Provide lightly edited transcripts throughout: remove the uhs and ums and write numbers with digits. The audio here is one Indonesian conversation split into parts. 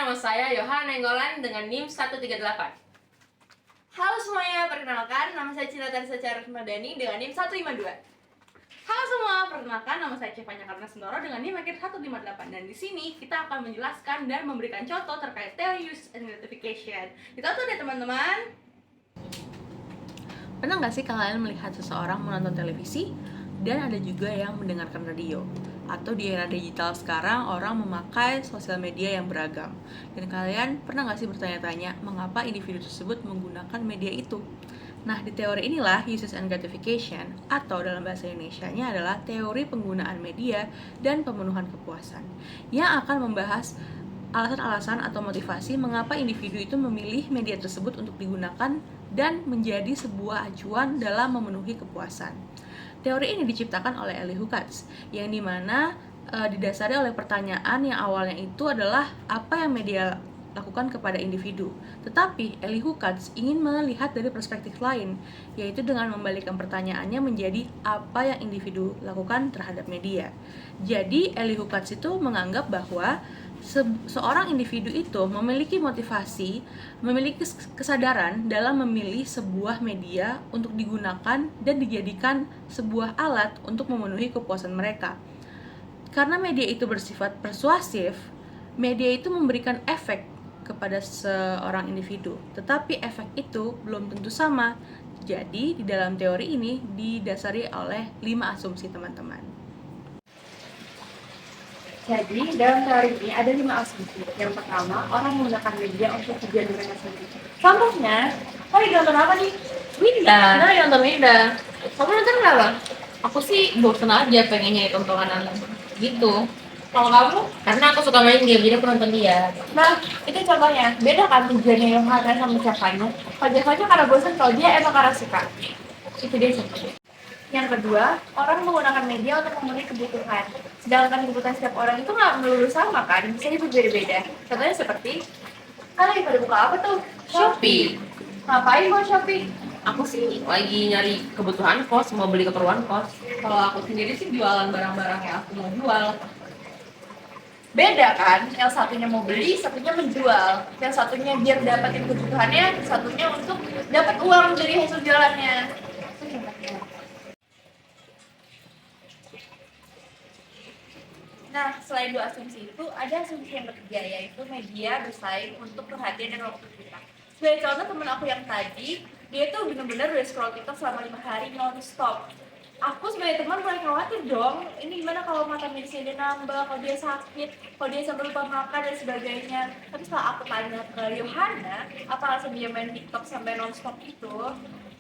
nama saya Yohana Nenggolan dengan NIM 138. Halo semuanya, perkenalkan nama saya Cinta Tarisa Madani dengan NIM 152. Halo semua, perkenalkan nama saya Cevanya Karna Sendoro dengan NIM akhir 158. Dan di sini kita akan menjelaskan dan memberikan contoh terkait teori use and gratification. Ditonton ya teman-teman. Pernah nggak sih kalian melihat seseorang menonton televisi dan ada juga yang mendengarkan radio? Atau di era digital sekarang orang memakai sosial media yang beragam. Dan kalian pernah nggak sih bertanya-tanya mengapa individu tersebut menggunakan media itu? Nah, di teori inilah uses and gratification, atau dalam bahasa Indonesianya adalah teori penggunaan media dan pemenuhan kepuasan, yang akan membahas alasan-alasan atau motivasi mengapa individu itu memilih media tersebut untuk digunakan dan menjadi sebuah acuan dalam memenuhi kepuasan. Teori ini diciptakan oleh Elihu Katz, yang dimana didasari oleh pertanyaan yang awalnya itu adalah apa yang media lakukan kepada individu. Tetapi Elihu Katz ingin melihat dari perspektif lain, yaitu dengan membalikkan pertanyaannya menjadi apa yang individu lakukan terhadap media. Jadi Elihu Katz itu menganggap bahwa seorang individu itu memiliki motivasi, memiliki kesadaran dalam memilih sebuah media untuk digunakan dan dijadikan sebuah alat untuk memenuhi kepuasan mereka. Karena media itu bersifat persuasif, media itu memberikan efek kepada seorang individu, tetapi efek itu belum tentu sama. Jadi di dalam teori ini didasari oleh 5 asumsi teman-teman. Jadi dalam teori ini ada 5 asumsi. Yang pertama, orang menggunakan media untuk tujuan mereka sendiri. Contohnya, kalian nonton apa nih? Winda. Nah, nonton Winda. Kamu nonton kenapa? Aku sih bosen aja pengen nyari tontonan gitu. Kalau kamu? Karena aku suka main game, jadi aku nonton dia. Nah, itu contohnya. Beda kan tujuannya Yohana sama Cevanya. Kalau Cevanya karena bosan, kalau dia emang karena suka. Itu dia contohnya. Yang kedua, orang menggunakan media untuk memenuhi kebutuhan. Sedangkan kebutuhan setiap orang itu nggak melulu sama kan, bisa berbeda-beda. Contohnya seperti, kalian pada buka apa tuh? Shopee. Ngapain mau Shopee? Aku sih lagi nyari kebutuhan kos, mau beli keperluan kos. Kalau aku sendiri sih jualan barang-barang yang aku mau jual. Beda kan, yang satunya mau beli, satunya menjual. Yang satunya biar dapetin kebutuhannya, satunya untuk dapat uang dari hasil jualannya. Itu contohnya. Nah, selain 2 asumsi itu, ada asumsi yang ketiga, yaitu media bersaing untuk perhatian dan waktu kita. Sebagai contoh, temen aku yang tadi, dia tuh bener-bener udah scroll TikTok selama 5 hari non-stop. Aku sebagai teman mulai khawatir dong, ini gimana kalau mata medisnya dia nambah, kalau dia sakit, kalau dia sampai lupa makan dan sebagainya. Tapi setelah aku tanya ke Yohana, apa alasan dia main TikTok sampai non-stop itu,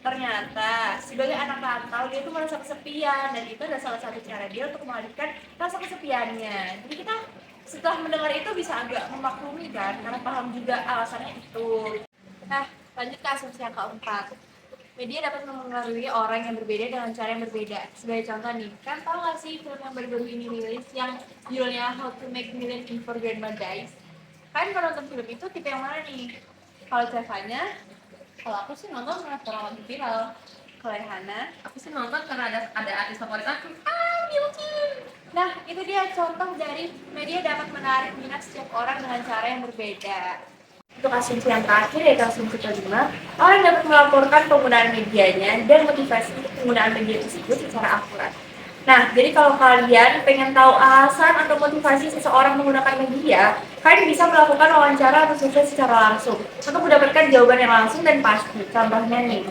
ternyata sebagai anak rantau dia tuh merasa kesepian, dan itu adalah salah satu cara dia untuk mengalihkan rasa kesepiannya. Jadi kita setelah mendengar itu bisa agak memaklumi kan, karena paham juga alasannya itu. Nah, lanjut ke asumsi yang keempat. Media dapat mempengaruhi orang yang berbeda dengan cara yang berbeda. Sebagai contoh nih, kan tau gak sih film yang baru-baru ini rilis yang judulnya How to Make Millions Before Grandma Dies? Kan kalau nonton film itu tipe yang mana nih? Kalau Cevanya, Kalau aku sih nonton karena sekarang lagi viral. kalau Hana, Aku sih nonton karena ada artis favorit aku. nah, itu dia contoh dari media dapat menarik minat setiap orang dengan cara yang berbeda. Untuk asumsi yang terakhir, yaitu asumsi kelima, orang dapat melaporkan penggunaan medianya dan motivasi penggunaan media tersebut secara akurat. Nah, jadi kalau kalian pengen tahu alasan atau motivasi seseorang menggunakan media, kalian bisa melakukan wawancara atau survei secara langsung untuk mendapatkan jawaban yang langsung dan pasti. Contohnya nih,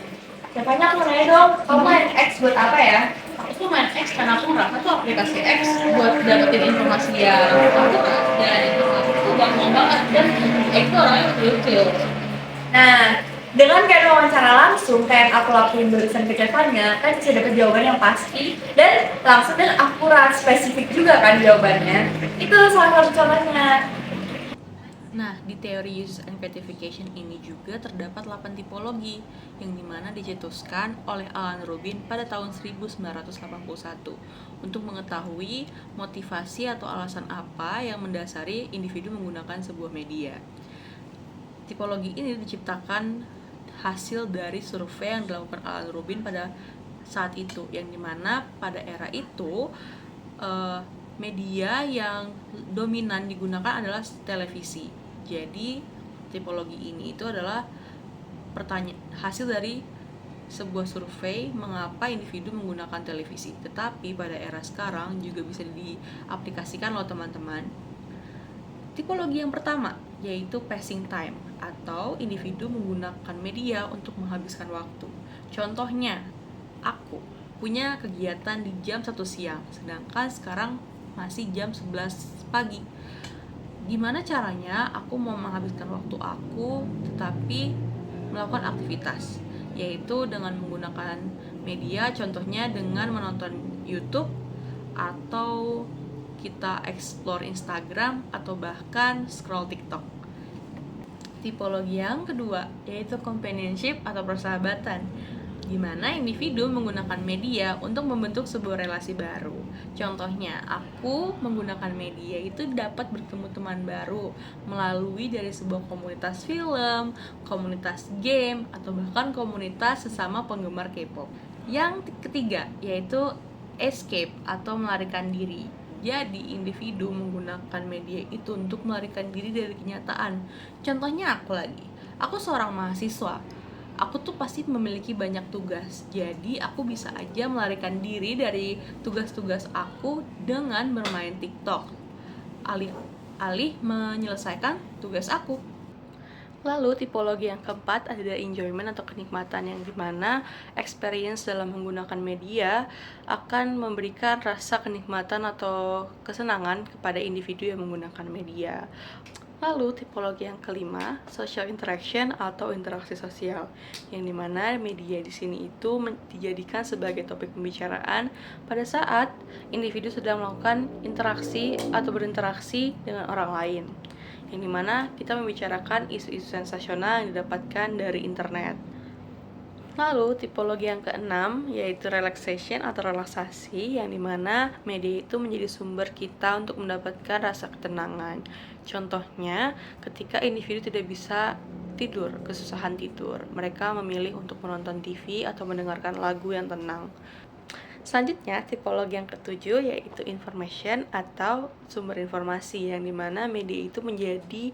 contohnya aku nanya dong, kamu main X buat apa ya? Aku tuh main X karena aku merasa tuh aplikasi X buat dapetin informasi yang akurat dan informasi itu gampang banget dan X tuh orangnya lucu. Nah, dengan kayak wawancara langsung, kayak yang aku lakuin barusan ke Cevanya, kan bisa dapat jawaban yang pasti dan langsung dan akurat, spesifik juga kan jawabannya. Itu salah satu contohnya. Nah, di teori uses and gratification ini juga terdapat 8 tipologi yang dimana dicetuskan oleh Alan Rubin pada tahun 1981 untuk mengetahui motivasi atau alasan apa yang mendasari individu menggunakan sebuah media. Tipologi ini diciptakan hasil dari survei yang dilakukan Alan Rubin pada saat itu, yang dimana pada era itu media yang dominan digunakan adalah televisi. Jadi tipologi ini itu adalah hasil dari sebuah survei mengapa individu menggunakan televisi. Tetapi pada era sekarang juga bisa diaplikasikan loh teman-teman. Tipologi yang pertama yaitu passing time atau individu menggunakan media untuk menghabiskan waktu. Contohnya, aku punya kegiatan di jam 1 siang, sedangkan sekarang masih jam 11 pagi. Gimana caranya aku mau menghabiskan waktu aku tetapi melakukan aktivitas, yaitu dengan menggunakan media, contohnya dengan menonton YouTube atau kita explore Instagram atau bahkan scroll TikTok. Tipologi yang kedua yaitu companionship atau persahabatan, di mana individu menggunakan media untuk membentuk sebuah relasi baru. Contohnya, aku menggunakan media itu dapat bertemu teman baru melalui dari sebuah komunitas film, komunitas game, atau bahkan komunitas sesama penggemar K-pop. Yang ketiga yaitu escape atau melarikan diri. Jadi, individu menggunakan media itu untuk melarikan diri dari kenyataan. Contohnya aku seorang mahasiswa. Aku tuh pasti memiliki banyak tugas. Jadi, aku bisa aja melarikan diri dari tugas-tugas aku dengan bermain TikTok. Alih-alih menyelesaikan tugas aku. Lalu tipologi yang keempat ada enjoyment atau kenikmatan, yang dimana experience dalam menggunakan media akan memberikan rasa kenikmatan atau kesenangan kepada individu yang menggunakan media. Lalu tipologi yang kelima, social interaction atau interaksi sosial, yang dimana media di sini itu dijadikan sebagai topik pembicaraan pada saat individu sedang melakukan interaksi atau berinteraksi dengan orang lain, yang dimana kita membicarakan isu-isu sensasional yang didapatkan dari internet. Lalu tipologi yang keenam yaitu relaxation atau relaksasi, yang dimana media itu menjadi sumber kita untuk mendapatkan rasa ketenangan. Contohnya, ketika individu tidak bisa tidur, kesusahan tidur, mereka memilih untuk menonton TV atau mendengarkan lagu yang tenang. Selanjutnya, tipologi yang ketujuh yaitu information atau sumber informasi, yang dimana media itu menjadi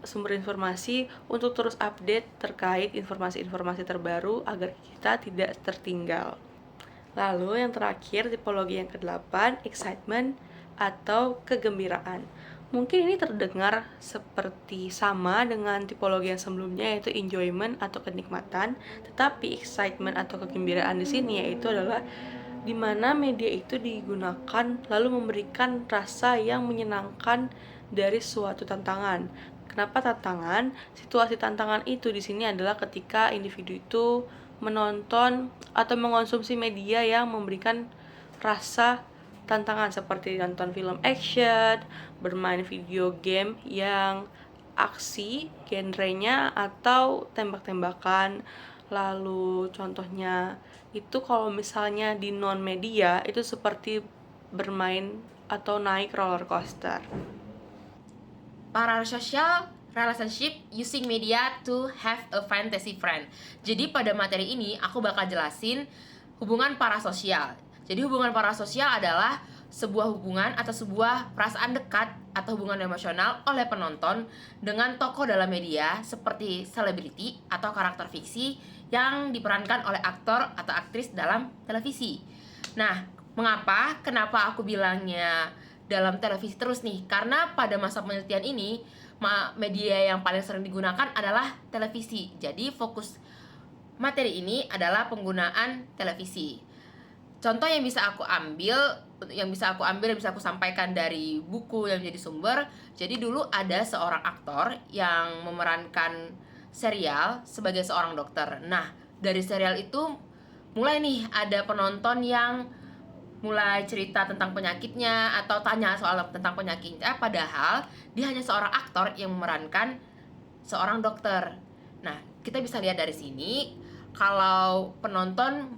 sumber informasi untuk terus update terkait informasi-informasi terbaru agar kita tidak tertinggal. Lalu yang terakhir, tipologi yang ke-8, excitement atau kegembiraan. Mungkin ini terdengar seperti sama dengan tipologi yang sebelumnya yaitu enjoyment atau kenikmatan, tetapi excitement atau kegembiraan di sini yaitu adalah di mana media itu digunakan lalu memberikan rasa yang menyenangkan dari suatu tantangan. Kenapa tantangan? Situasi tantangan itu di sini adalah ketika individu itu menonton atau mengonsumsi media yang memberikan rasa tantangan seperti nonton film action, bermain video game yang aksi genrenya atau tembak-tembakan. Lalu contohnya itu kalau misalnya di non media itu seperti bermain atau naik roller coaster. Parasocial relationship using media to have a fantasy friend. Jadi pada materi ini aku bakal jelasin hubungan parasosial. Jadi hubungan parasosial adalah sebuah hubungan atau sebuah perasaan dekat atau hubungan emosional oleh penonton dengan tokoh dalam media seperti selebriti atau karakter fiksi yang diperankan oleh aktor atau aktris dalam televisi. Nah, kenapa aku bilangnya dalam televisi terus nih? Karena pada masa penelitian ini media yang paling sering digunakan adalah televisi. Jadi fokus materi ini adalah penggunaan televisi. Contoh yang bisa aku sampaikan dari buku yang menjadi sumber. Jadi dulu ada seorang aktor yang memerankan serial sebagai seorang dokter. Nah, dari serial itu mulai nih ada penonton yang mulai cerita tentang penyakitnya atau tanya soal tentang penyakitnya, padahal dia hanya seorang aktor yang memerankan seorang dokter. Nah, kita bisa lihat dari sini kalau penonton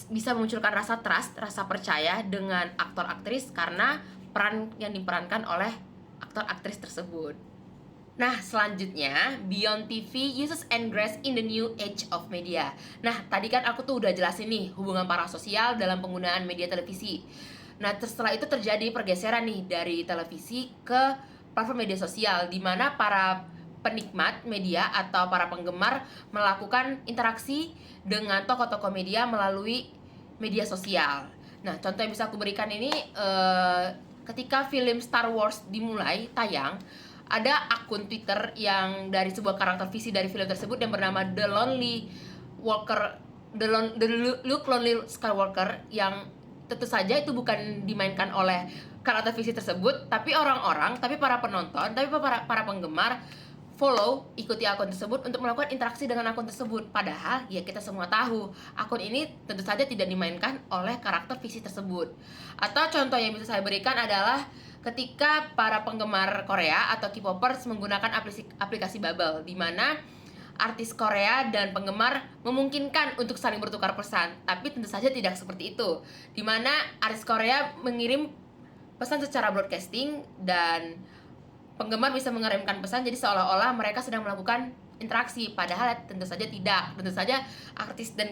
bisa memunculkan rasa trust, rasa percaya dengan aktor aktris karena peran yang diperankan oleh aktor aktris tersebut. Nah, selanjutnya, Beyond TV uses ingress in the new age of media. Nah, tadi kan aku tuh udah jelasin nih hubungan parasosial dalam penggunaan media televisi. Nah, setelah itu terjadi pergeseran nih dari televisi ke platform media sosial di mana para penikmat media atau para penggemar melakukan interaksi dengan tokoh-tokoh media melalui media sosial. Nah, contoh yang bisa aku berikan ini ketika film Star Wars dimulai tayang, ada akun Twitter yang dari sebuah karakter visi dari film tersebut yang bernama The Luke Lonely Skywalker, yang tentu saja itu bukan dimainkan oleh karakter visi tersebut, tapi para penonton, tapi para penggemar ikuti akun tersebut untuk melakukan interaksi dengan akun tersebut. Padahal ya kita semua tahu akun ini tentu saja tidak dimainkan oleh karakter visi tersebut. Atau contoh yang bisa saya berikan adalah ketika para penggemar Korea atau K-popers menggunakan aplikasi Bubble, di mana artis Korea dan penggemar memungkinkan untuk saling bertukar pesan. Tapi tentu saja tidak seperti itu, di mana artis Korea mengirim pesan secara broadcasting dan penggemar bisa mengirimkan pesan, jadi seolah-olah mereka sedang melakukan interaksi, padahal tentu saja tidak. Tentu saja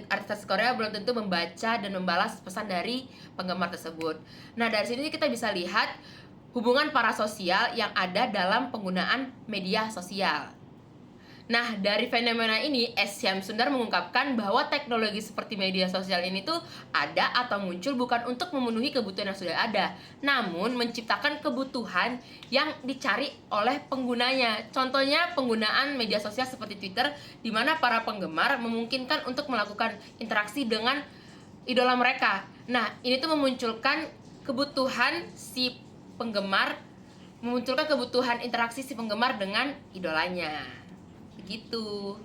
artis Korea belum tentu membaca dan membalas pesan dari penggemar tersebut. Nah, dari sini kita bisa lihat hubungan parasosial yang ada dalam penggunaan media sosial. Nah, dari fenomena ini, S. Syam Sundar mengungkapkan bahwa teknologi seperti media sosial ini tuh ada atau muncul bukan untuk memenuhi kebutuhan yang sudah ada, namun menciptakan kebutuhan yang dicari oleh penggunanya. Contohnya penggunaan media sosial seperti Twitter, di mana para penggemar memungkinkan untuk melakukan interaksi dengan idola mereka. Nah, ini tuh memunculkan kebutuhan interaksi si penggemar dengan idolanya. Begitu.